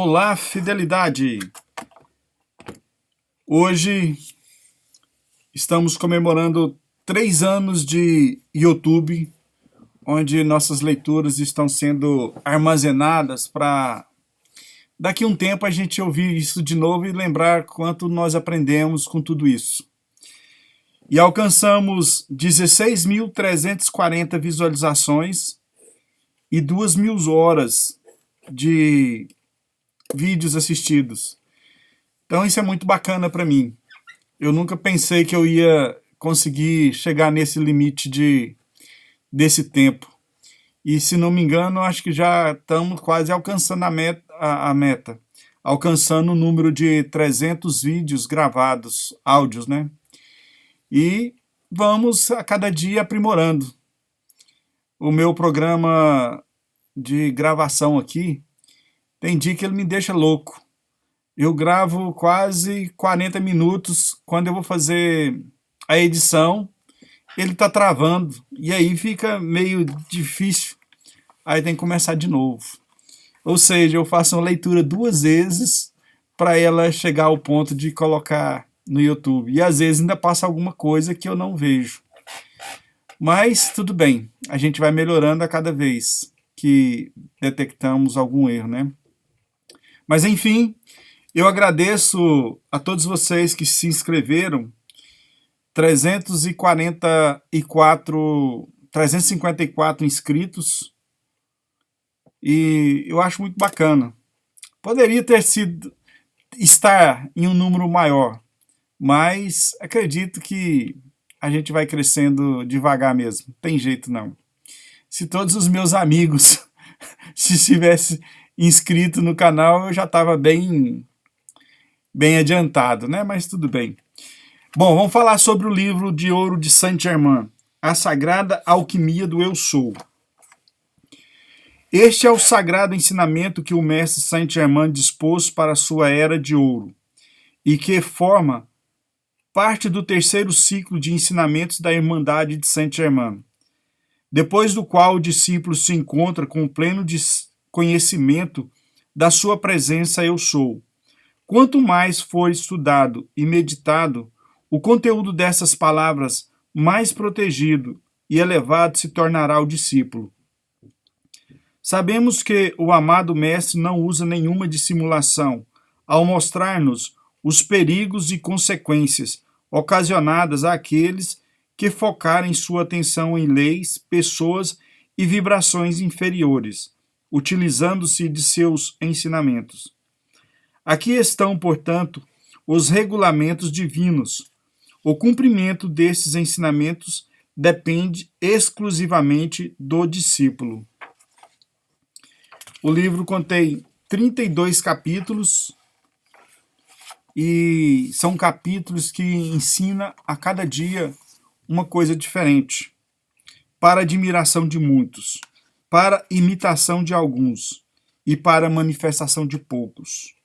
Olá, fidelidade! Hoje estamos comemorando 3 anos de YouTube, onde nossas leituras estão sendo armazenadas para daqui a um tempo a gente ouvir isso de novo e lembrar quanto nós aprendemos com tudo isso. E alcançamos 16.340 visualizações e 2.000 horas de vídeos assistidos. Então isso é muito bacana para mim. Eu nunca pensei que eu ia conseguir chegar nesse limite desse tempo. E se não me engano, acho que já estamos quase alcançando a meta. Alcançando o número de 300 vídeos gravados, áudios, né? E vamos a cada dia aprimorando. O meu programa de gravação aqui, tem dia que ele me deixa louco. Eu gravo quase 40 minutos, quando eu vou fazer a edição, ele está travando, e aí fica meio difícil, aí tem que começar de novo. Ou seja, eu faço uma leitura 2 vezes para ela chegar ao ponto de colocar no YouTube, e às vezes ainda passa alguma coisa que eu não vejo. Mas tudo bem, a gente vai melhorando a cada vez que detectamos algum erro, né? Mas enfim, eu agradeço a todos vocês que se inscreveram, 354 inscritos, e eu acho muito bacana. Poderia ter sido estar em um número maior, mas acredito que a gente vai crescendo devagar mesmo, tem jeito não. Se todos os meus amigos se tivessem inscrito no canal, eu já estava bem adiantado, né? Mas tudo bem. Bom, vamos falar sobre o livro de ouro de Saint-Germain, A Sagrada Alquimia do Eu Sou. Este é o sagrado ensinamento que o mestre Saint-Germain dispôs para a sua era de ouro, e que forma parte do 3º ciclo de ensinamentos da Irmandade de Saint-Germain, depois do qual o discípulo se encontra com pleno conhecimento da sua presença Eu Sou. Quanto mais for estudado e meditado, o conteúdo dessas palavras mais protegido e elevado se tornará o discípulo. Sabemos que o amado mestre não usa nenhuma dissimulação ao mostrar-nos os perigos e consequências ocasionadas àqueles que focarem sua atenção em leis, pessoas e vibrações inferiores, utilizando-se de seus ensinamentos. Aqui estão, portanto, os regulamentos divinos. O cumprimento desses ensinamentos depende exclusivamente do discípulo. O livro contém 32 capítulos e são capítulos que ensinam a cada dia uma coisa diferente, para admiração de muitos, para imitação de alguns e para manifestação de poucos.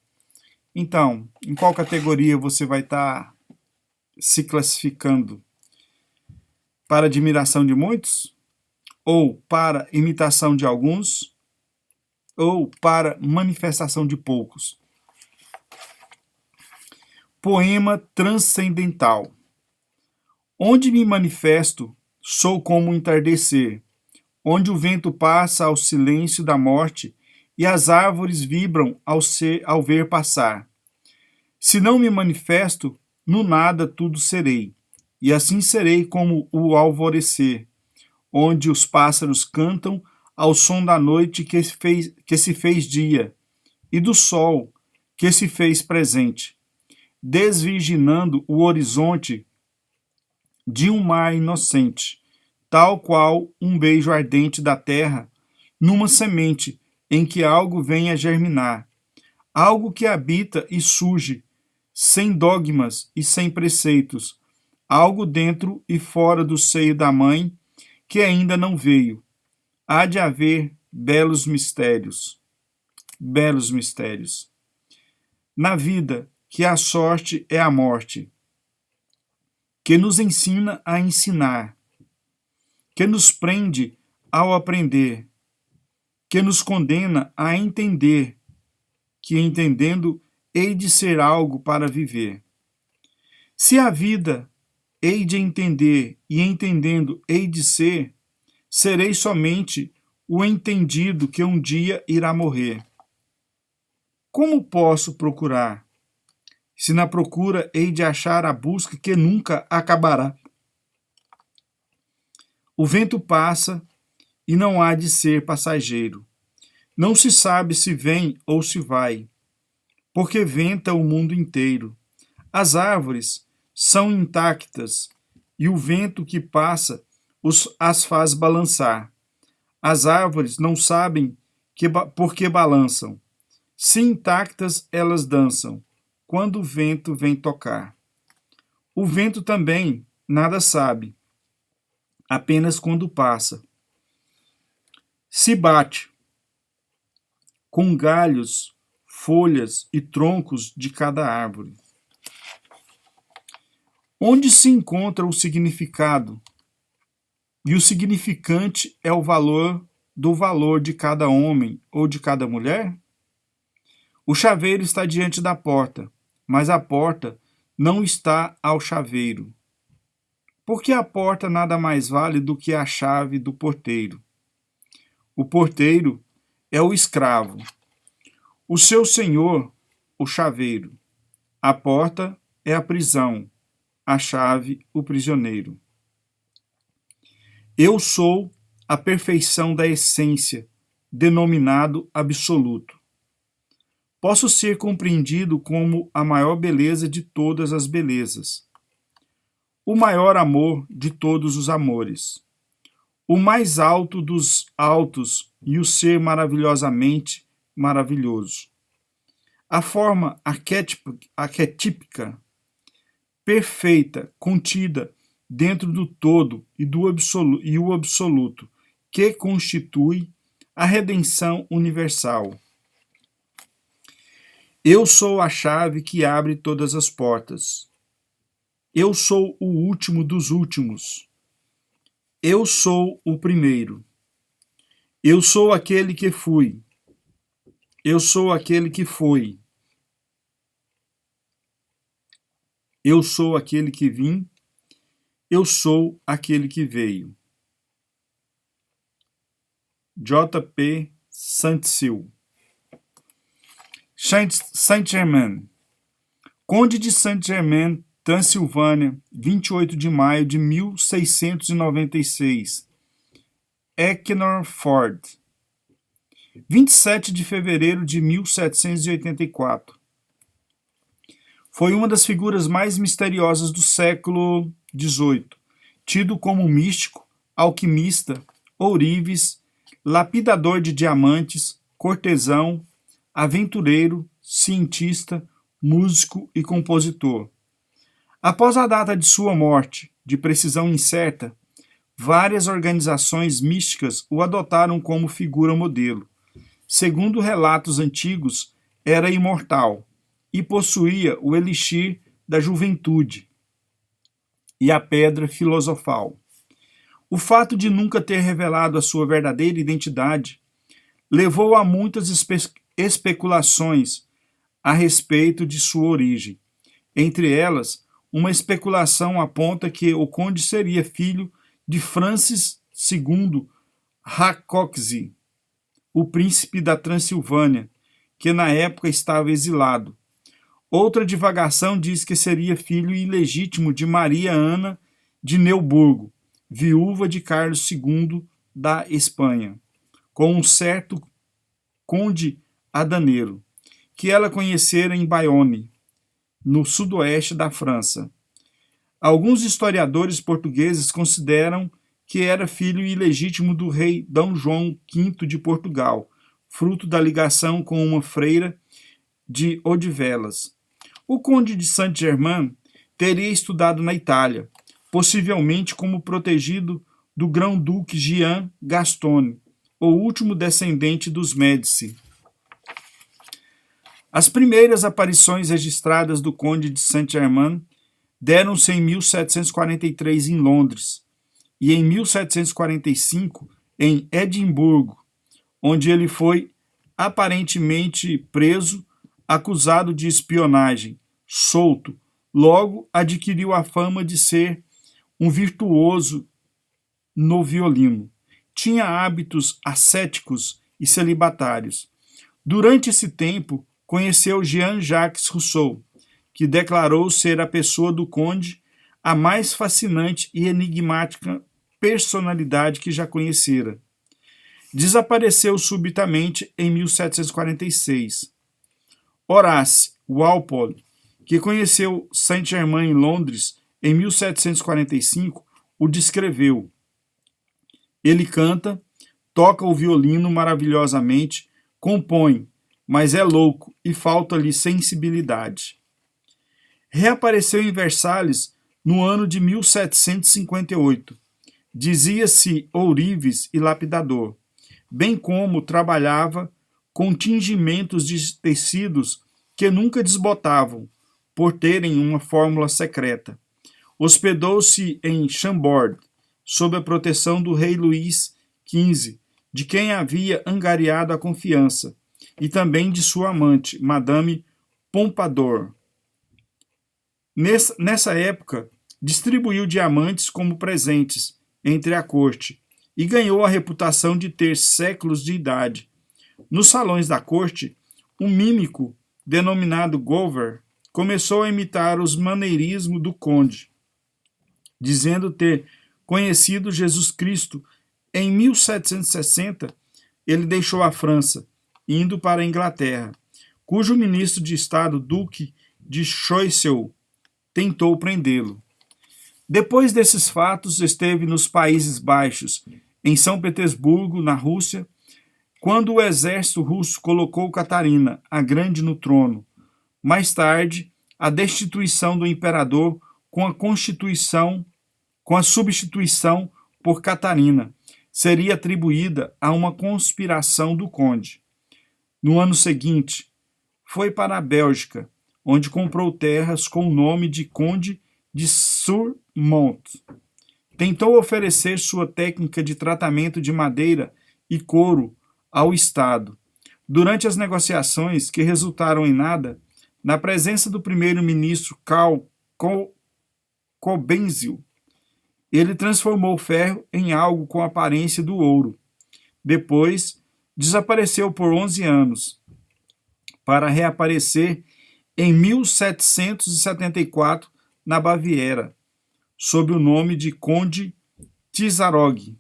Então, em qual categoria você vai estar se classificando? Para admiração de muitos? Ou para imitação de alguns? Ou para manifestação de poucos? Poema transcendental. Onde me manifesto, sou como um entardecer, onde o vento passa ao silêncio da morte e as árvores vibram ao ver passar. Se não me manifesto, no nada tudo serei, e assim serei como o alvorecer, onde os pássaros cantam ao som da noite que se fez dia, e do sol que se fez presente, desvirginando o horizonte de um mar inocente, tal qual um beijo ardente da terra, numa semente em que algo vem a germinar, algo que habita e surge, sem dogmas e sem preceitos, algo dentro e fora do seio da mãe que ainda não veio. Há de haver belos mistérios. Belos mistérios. Na vida, que a sorte é a morte, que nos ensina a ensinar, que nos prende ao aprender, que nos condena a entender, que entendendo hei de ser algo para viver. Se a vida hei de entender e entendendo hei de ser, serei somente o entendido que um dia irá morrer. Como posso procurar, se na procura hei de achar a busca que nunca acabará? O vento passa e não há de ser passageiro. Não se sabe se vem ou se vai, porque venta o mundo inteiro. As árvores são intactas e o vento que passa as faz balançar. As árvores não sabem por que balançam. Se intactas, elas dançam, quando o vento vem tocar. O vento também nada sabe, apenas quando passa. Se bate com galhos, folhas e troncos de cada árvore. Onde se encontra o significado? E o significante é o valor do valor de cada homem ou de cada mulher? O chaveiro está diante da porta, mas a porta não está ao chaveiro. Porque a porta nada mais vale do que a chave do porteiro. O porteiro é o escravo. O seu senhor, o chaveiro. A porta é a prisão. A chave, o prisioneiro. Eu sou a perfeição da essência, denominado absoluto. Posso ser compreendido como a maior beleza de todas as belezas, o maior amor de todos os amores, o mais alto dos altos e o ser maravilhosamente maravilhoso. A forma arquetípica, perfeita, contida dentro do todo e o absoluto, que constitui a redenção universal. Eu sou a chave que abre todas as portas. Eu sou o último dos últimos. Eu sou o primeiro. Eu sou aquele que fui. Eu sou aquele que foi. Eu sou aquele que vim. Eu sou aquele que veio. J.P. Saint-Cyr. Saint-Germain. Conde de Saint-Germain, Transilvânia, 28 de maio de 1696. Eckernford. 27 de fevereiro de 1784. Foi uma das figuras mais misteriosas do século XVIII, tido como místico, alquimista, ourives, lapidador de diamantes, cortesão, aventureiro, cientista, músico e compositor. Após a data de sua morte, de precisão incerta, várias organizações místicas o adotaram como figura modelo. Segundo relatos antigos, era imortal e possuía o elixir da juventude e a pedra filosofal. O fato de nunca ter revelado a sua verdadeira identidade levou a muitas especulações a respeito de sua origem. Entre elas, uma especulação aponta que o conde seria filho de Francis II Rákóczi, o príncipe da Transilvânia, que na época estava exilado. Outra divagação diz que seria filho ilegítimo de Maria Ana de Neuburgo, viúva de Carlos II da Espanha, com um certo conde adaneiro, que ela conhecera em Bayonne, no sudoeste da França. Alguns historiadores portugueses consideram que era filho ilegítimo do rei D. João V de Portugal, fruto da ligação com uma freira de Odivelas. O conde de Saint-Germain teria estudado na Itália, possivelmente como protegido do grão-duque Jean Gastone, o último descendente dos Médici. As primeiras aparições registradas do conde de Saint-Germain deram-se em 1743 em Londres e em 1745 em Edimburgo, onde ele foi aparentemente preso acusado de espionagem, solto, logo adquiriu a fama de ser um virtuoso no violino. Tinha hábitos ascéticos e celibatários. Durante esse tempo, conheceu Jean-Jacques Rousseau, que declarou ser a pessoa do conde a mais fascinante e enigmática personalidade que já conhecera. Desapareceu subitamente em 1746. Horace Walpole, que conheceu Saint-Germain em Londres em 1745, o descreveu. Ele canta, toca o violino maravilhosamente, compõe, mas é louco e falta-lhe sensibilidade. Reapareceu em Versalhes no ano de 1758. Dizia-se ourives e lapidador, bem como trabalhava com tingimentos de tecidos que nunca desbotavam, por terem uma fórmula secreta. Hospedou-se em Chambord, sob a proteção do rei Luís XV, de quem havia angariado a confiança, e também de sua amante, Madame Pompadour. Nessa época, distribuiu diamantes como presentes entre a corte e ganhou a reputação de ter séculos de idade. Nos salões da corte, um mímico denominado Gover começou a imitar os maneirismos do conde, dizendo ter conhecido Jesus Cristo. Em 1760, ele deixou a França, indo para a Inglaterra, cujo ministro de Estado, Duque de Choiseul, tentou prendê-lo. Depois desses fatos, esteve nos Países Baixos, em São Petersburgo, na Rússia, quando o exército russo colocou Catarina, a Grande, no trono. Mais tarde, a destituição do imperador com a substituição por Catarina seria atribuída a uma conspiração do conde. No ano seguinte, foi para a Bélgica, onde comprou terras com o nome de Conde de Surmont. Tentou oferecer sua técnica de tratamento de madeira e couro ao Estado. Durante as negociações, que resultaram em nada, na presença do primeiro-ministro Karl Cobenzl, ele transformou o ferro em algo com a aparência do ouro. Depois, desapareceu por 11 anos, para reaparecer em 1774 na Baviera, sob o nome de Conde Tisarog.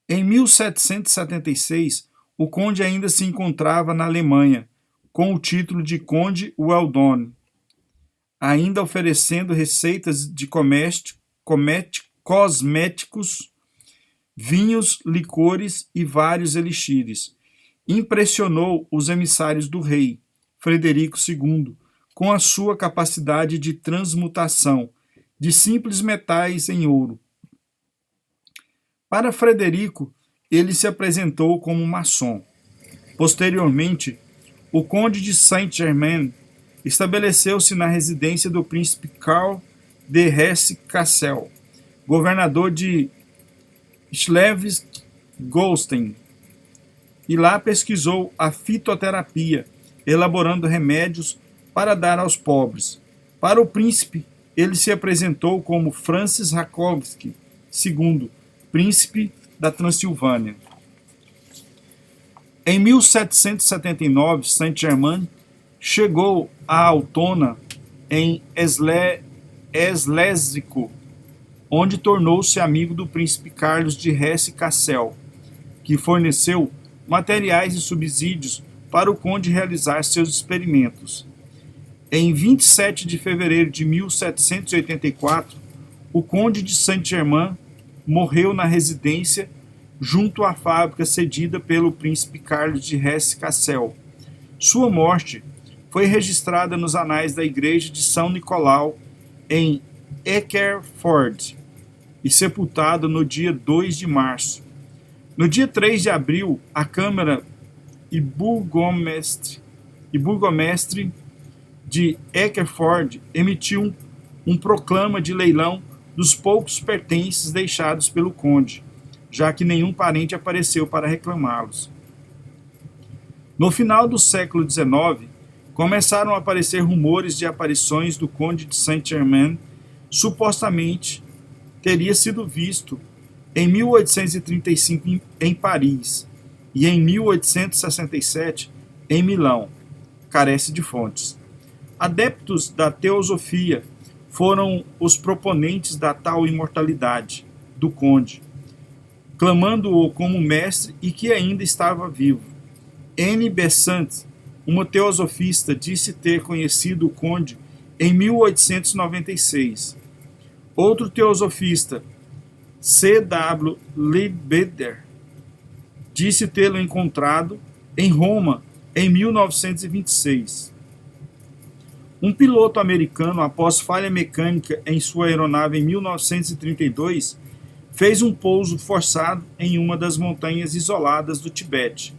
Em 1776, o conde ainda se encontrava na Alemanha, com o título de Conde Weldon, ainda oferecendo receitas de cosméticos, vinhos, licores e vários elixires. Impressionou os emissários do rei, Frederico II, com a sua capacidade de transmutação de simples metais em ouro. Para Frederico, ele se apresentou como maçom. Posteriormente, o conde de Saint-Germain estabeleceu-se na residência do príncipe Karl de Hesse-Kassel, governador de Schleswig-Holstein, e lá pesquisou a fitoterapia, elaborando remédios para dar aos pobres. Para o príncipe, ele se apresentou como Francis Rakovski II, príncipe da Transilvânia. Em 1779, Saint-Germain chegou à Altona em Schleswig, onde tornou-se amigo do príncipe Carlos de Hesse-Kassel, que forneceu materiais e subsídios para o conde realizar seus experimentos. Em 27 de fevereiro de 1784, o conde de Saint-Germain morreu na residência junto à fábrica cedida pelo príncipe Carlos de Hesse-Kassel. Sua morte foi registrada nos anais da igreja de São Nicolau, em Eckerford, e sepultado no dia 2 de março. No dia 3 de abril, a Câmara e burgomestre de Eckerford emitiu um proclama de leilão dos poucos pertences deixados pelo conde, já que nenhum parente apareceu para reclamá-los. No final do século XIX, começaram a aparecer rumores de aparições do Conde de Saint-Germain, supostamente teria sido visto em 1835 em Paris e em 1867 em Milão. Carece de fontes. Adeptos da teosofia foram os proponentes da tal imortalidade do conde, clamando-o como mestre e que ainda estava vivo. N. Besant, uma teosofista, disse ter conhecido o conde em 1896. Outro teosofista, C. W. Leadbeater, disse tê-lo encontrado em Roma em 1926. Um piloto americano, após falha mecânica em sua aeronave em 1932, fez um pouso forçado em uma das montanhas isoladas do Tibete,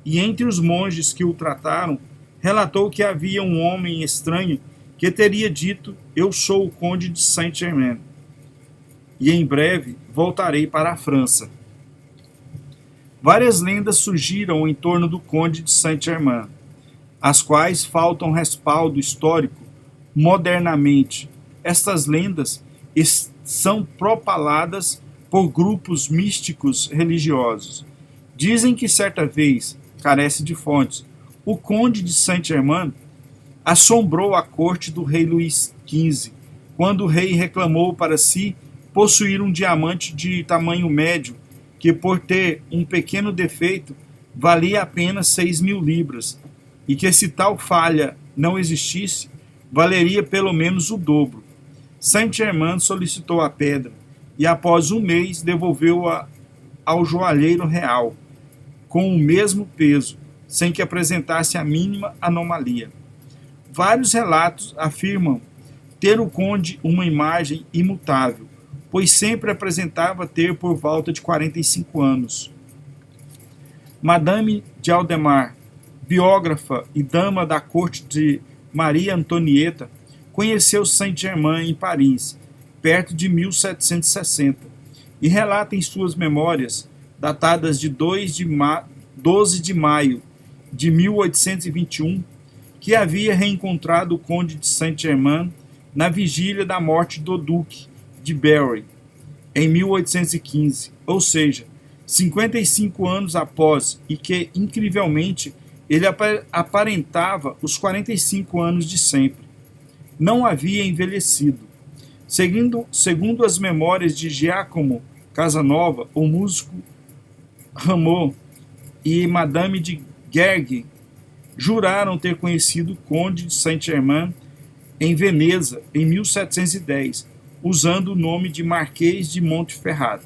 e entre os monges que o trataram, relatou que havia um homem estranho que teria dito: "Eu sou o Conde de Saint-Germain, e em breve voltarei para a França." Várias lendas surgiram em torno do Conde de Saint-Germain, às quais faltam respaldo histórico modernamente. Estas lendas são propaladas por grupos místicos religiosos. Dizem que certa vez, carece de fontes, o Conde de Saint-Germain assombrou a corte do rei Luís XV, quando o rei reclamou para si possuir um diamante de tamanho médio, que por ter um pequeno defeito valia apenas 6.000 libras, e que se tal falha não existisse, valeria pelo menos o dobro. Saint-Germain solicitou a pedra, e após um mês devolveu-a ao joalheiro real, com o mesmo peso, sem que apresentasse a mínima anomalia. Vários relatos afirmam ter o conde uma imagem imutável, pois sempre apresentava ter por volta de 45 anos. Madame de Aldemar, biógrafa e dama da corte de Maria Antonieta, conheceu Saint-Germain em Paris, perto de 1760, e relata em suas memórias, datadas de 12 de maio de 1821, que havia reencontrado o conde de Saint-Germain na vigília da morte do duque de Berry, em 1815, ou seja, 55 anos após, e que, incrivelmente, ele aparentava os 45 anos de sempre. Não havia envelhecido. Segundo as memórias de Giacomo Casanova, o músico Rameau e Madame de Gerghe juraram ter conhecido o conde de Saint-Germain em Veneza em 1710, usando o nome de Marquês de Montferrat,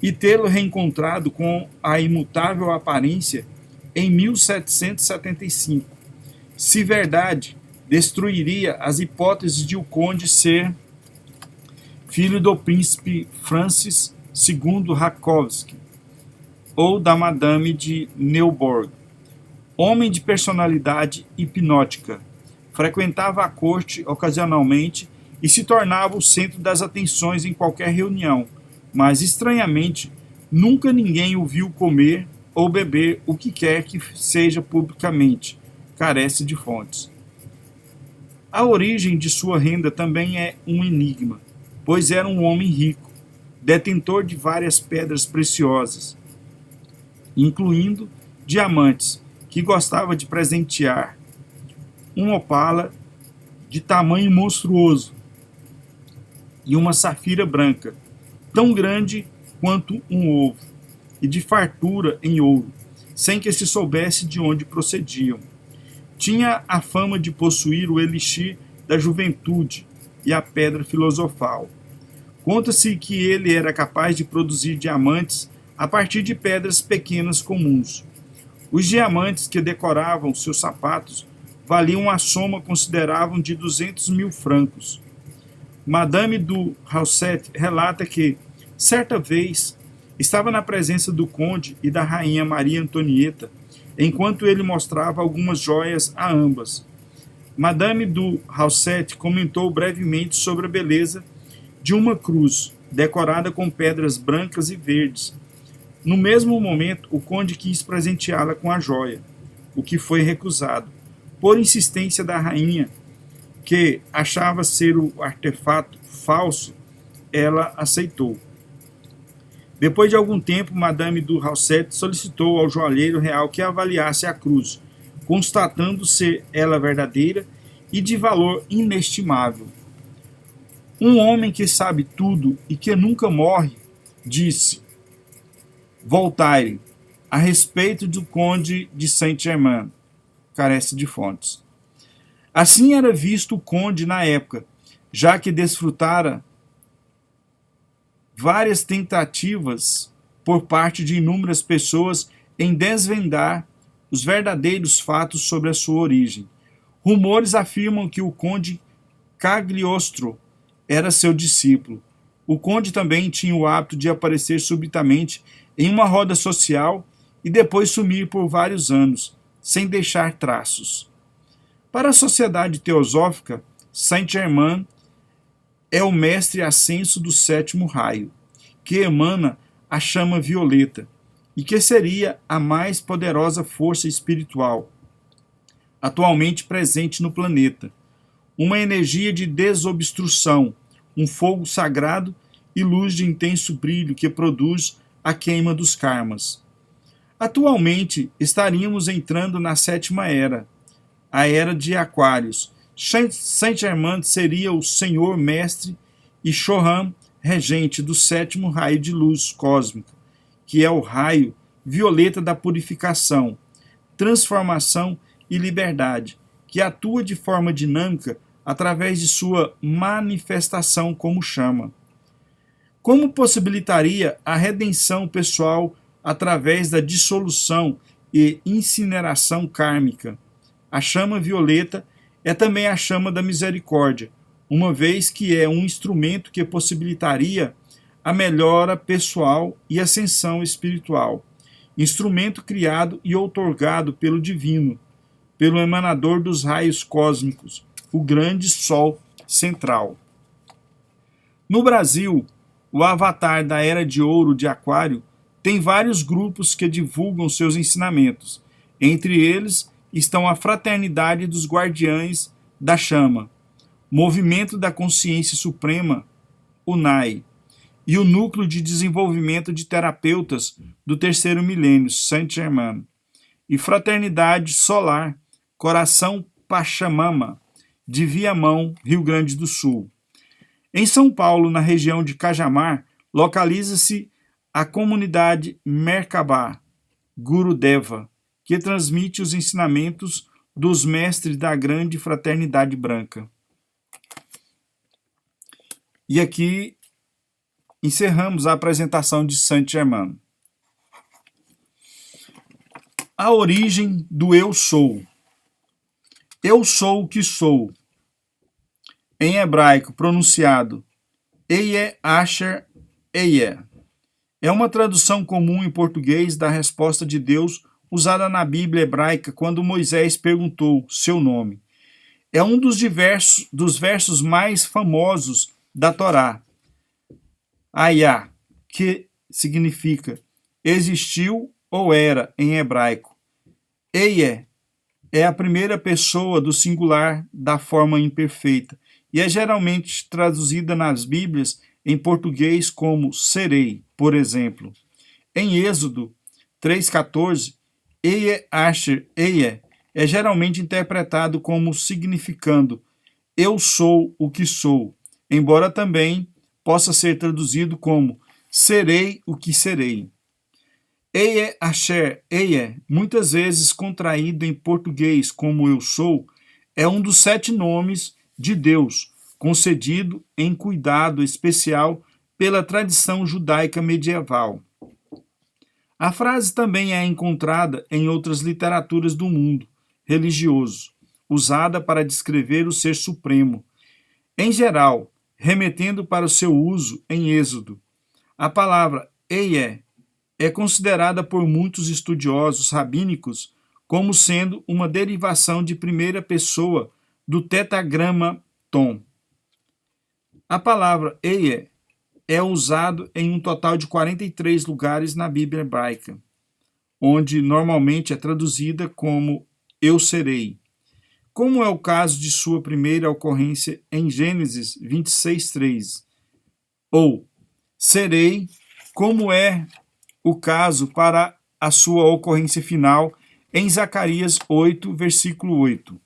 e tê-lo reencontrado com a imutável aparência em 1775. Se verdade, destruiria as hipóteses de o conde ser filho do príncipe Francis II Rakovski ou da Madame de Neuburg. Homem de personalidade hipnótica, frequentava a corte ocasionalmente e se tornava o centro das atenções em qualquer reunião, mas, estranhamente, nunca ninguém o viu comer ou beber o que quer que seja publicamente. Carece de fontes. A origem de sua renda também é um enigma, pois era um homem rico, detentor de várias pedras preciosas, incluindo diamantes, que gostava de presentear. Um opala de tamanho monstruoso e uma safira branca, tão grande quanto um ovo, e de fartura em ouro, sem que se soubesse de onde procediam. Tinha a fama de possuir o elixir da juventude e a pedra filosofal. Conta-se que ele era capaz de produzir diamantes a partir de pedras pequenas comuns. Os diamantes que decoravam seus sapatos valiam uma soma considerável de 200.000 francos. Madame du Hausset relata que, certa vez, estava na presença do conde e da rainha Maria Antonieta, enquanto ele mostrava algumas joias a ambas. Madame du Hausset comentou brevemente sobre a beleza de uma cruz, decorada com pedras brancas e verdes. No mesmo momento, o conde quis presenteá-la com a joia, o que foi recusado. por insistência da rainha, que achava ser o artefato falso, ela aceitou. Depois de algum tempo, Madame du Halset solicitou ao joalheiro real que avaliasse a cruz, constatando ser ela verdadeira e de valor inestimável. Um homem que sabe tudo e que nunca morre, disse Voltaire, a respeito do conde de Saint-Germain, carece de fontes. Assim era visto o conde na época, já que desfrutara várias tentativas por parte de inúmeras pessoas em desvendar os verdadeiros fatos sobre a sua origem. Rumores afirmam que o conde Cagliostro era seu discípulo. O conde também tinha o hábito de aparecer subitamente em uma roda social e depois sumir por vários anos, sem deixar traços. Para a sociedade teosófica, Saint-Germain é o mestre ascenso do sétimo raio, que emana a chama violeta, e que seria a mais poderosa força espiritual atualmente presente no planeta. Uma energia de desobstrução, um fogo sagrado e luz de intenso brilho que produz a queima dos karmas. Atualmente, estaríamos entrando na sétima era, a era de Aquários. Saint-Germain seria o senhor mestre e Chohan, regente do sétimo raio de luz cósmica, que é o raio violeta da purificação, transformação e liberdade, que atua de forma dinâmica através de sua manifestação como chama. Como possibilitaria a redenção pessoal através da dissolução e incineração kármica? A chama violeta é também a chama da misericórdia, uma vez que é um instrumento que possibilitaria a melhora pessoal e ascensão espiritual. Instrumento criado e outorgado pelo divino, pelo emanador dos raios cósmicos, o grande Sol central. No Brasil, o avatar da Era de Ouro de Aquário tem vários grupos que divulgam seus ensinamentos. Entre eles estão a Fraternidade dos Guardiães da Chama, Movimento da Consciência Suprema, UNAI, e o Núcleo de Desenvolvimento de Terapeutas do Terceiro Milênio, Saint-Germain, e Fraternidade Solar, Coração Pachamama, de Viamão, Rio Grande do Sul. Em São Paulo, na região de Cajamar, localiza-se a comunidade Merkabah Gurudeva, que transmite os ensinamentos dos mestres da grande fraternidade branca. E aqui encerramos a apresentação de Saint-Germain. A origem do eu sou. Eu sou o que sou. Em hebraico, pronunciado Ehyeh Asher Ehyeh. É uma tradução comum em português da resposta de Deus usada na Bíblia hebraica quando Moisés perguntou seu nome. É um dos versos mais famosos da Torá. Ayah, que significa existiu ou era em hebraico. Ehyeh é a primeira pessoa do singular da forma imperfeita e é geralmente traduzida nas Bíblias em português como serei, por exemplo. Em Êxodo 3,14, Ehyeh Asher Ehyeh é geralmente interpretado como significando eu sou o que sou, embora também possa ser traduzido como serei o que serei. Ehyeh Asher Ehyeh, muitas vezes contraído em português como eu sou, é um dos 7 nomes de Deus, concedido em cuidado especial pela tradição judaica medieval. A frase também é encontrada em outras literaturas do mundo religioso, usada para descrever o Ser Supremo, em geral, remetendo para o seu uso em Êxodo. A palavra Ehyeh é considerada por muitos estudiosos rabínicos como sendo uma derivação de primeira pessoa do tetragrama Tom. A palavra Ehyeh é usado em um total de 43 lugares na Bíblia hebraica, onde normalmente é traduzida como eu serei. como é o caso de sua primeira ocorrência em Gênesis 26:3. Ou serei, como é o caso para a sua ocorrência final em Zacarias 8, versículo 8.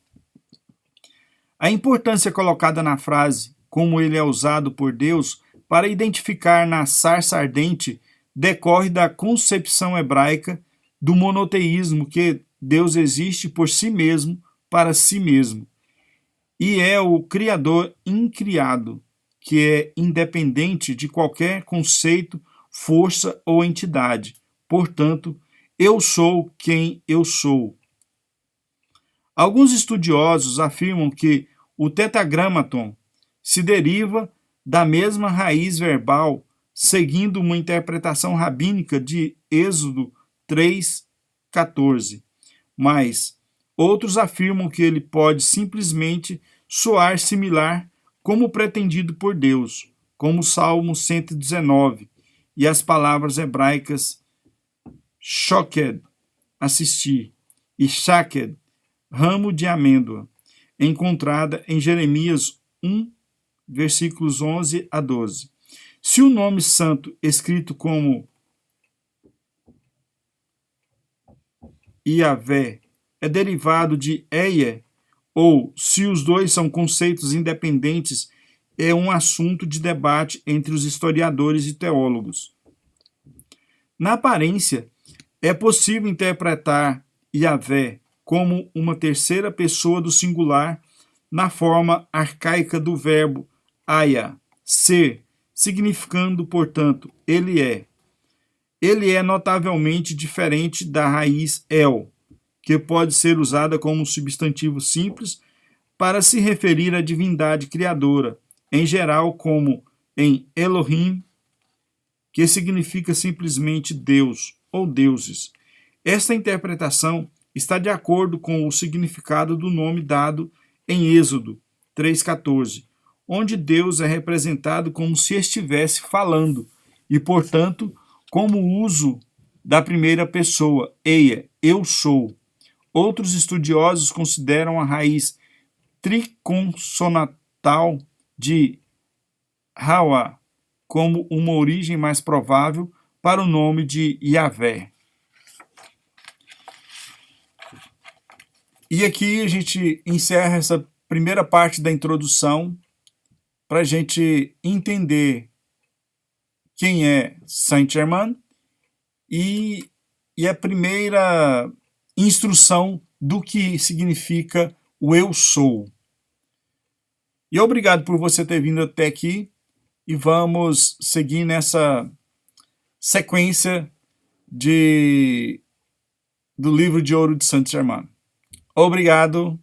A importância colocada na frase, como ele é usado por Deus para identificar na sarça ardente, decorre da concepção hebraica do monoteísmo, que Deus existe por si mesmo, para si mesmo, e é o Criador incriado, que é independente de qualquer conceito, força ou entidade. Portanto, eu sou quem eu sou. Alguns estudiosos afirmam que o tetragramaton se deriva da mesma raiz verbal, seguindo uma interpretação rabínica de Êxodo 3:14. Mas outros afirmam que ele pode simplesmente soar similar como pretendido por Deus, como o Salmo 119 e as palavras hebraicas shoked, assistir, e shaked, ramo de amêndoa, encontrada em Jeremias 1, versículos 11 a 12. Se o nome santo escrito como Yahvé é derivado de Eia, ou se os dois são conceitos independentes, é um assunto de debate entre os historiadores e teólogos. Na aparência, é possível interpretar Yahvé como uma terceira pessoa do singular na forma arcaica do verbo aya, ser, significando, portanto, ele é. Ele é notavelmente diferente da raiz el, que pode ser usada como um substantivo simples para se referir à divindade criadora, em geral como em Elohim, que significa simplesmente Deus ou deuses. Esta interpretação está de acordo com o significado do nome dado em Êxodo 3:14, onde Deus é representado como se estivesse falando e, portanto, como o uso da primeira pessoa, eia, eu sou. Outros estudiosos consideram a raiz triconsonantal de Hawa como uma origem mais provável para o nome de Yahvé. E aqui a gente encerra essa primeira parte da introdução para a gente entender quem é Saint-Germain e a primeira instrução do que significa o eu sou. E obrigado por você ter vindo até aqui e vamos seguir nessa sequência do livro de ouro de Saint-Germain. Obrigado